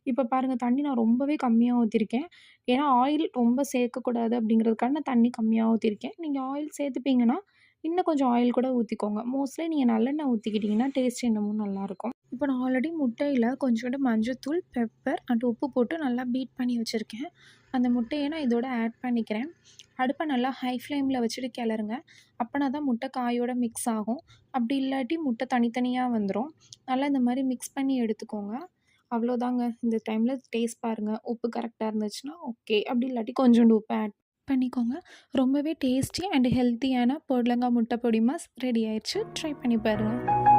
இப்ப பாருங்க தண்ணி நான் ரொம்பவே கம்மியா ஊத்திருக்கேன். ஏன்னா ஆயில் ரொம்ப சேர்க்கக்கூடாது அப்படிங்கிறதுக்காக நான் தண்ணி கம்மியா ஊத்திருக்கேன். நீங்க ஆயில் சேர்த்துப்பீங்கன்னா, இன்னும் கொஞ்சம் ஆயில் கூட ஊத்திக்கோங்க. மோஸ்ட்லி நீங்க நல்லெண்ணெய் ஊத்திக்கிட்டீங்கன்னா, டேஸ்ட் இன்னமும் நல்லாயிருக்கும். இப்போ நான் ஆல்ரெடி முட்டையில கொஞ்சோண்டு மஞ்சத்தூள், பெப்பர் அண்ட் உப்பு போட்டு நல்லா பீட் பண்ணி வச்சிருக்கேன். அந்த முட்டைய நான் இதோட ஆட் பண்ணிக்கிறேன். அடுப்ப நல்லா ஹை ஃப்ளேம்ல வச்சுட்டு கிளறுங்க. அப்பனா தான் முட்டை காயோட மிக்ஸ் ஆகும். அப்படி இல்லாட்டி முட்டை தனித்தனியா வந்துரும். நல்லா இந்த மாரி மிக்ஸ் பண்ணி எடுத்துக்கோங்க. அவ்வளோதாங்க. இந்த டைம்ல டேஸ்ட் பாருங்க. உப்பு கரெக்ட்டா இருந்துச்சுன்னா ஓகே. அப்படி இல்லாட்டி கொஞ்சோண்டு உப்பு ஆட் பண்ணிக்கோங்க. ரொம்பவே டேஸ்டி அண்ட் ஹெல்த்தியான பொடலங்கா முட்டை பொடி மாஸ் ரெடி ஆயிருச்சு. ட்ரை பண்ணி பாருங்க.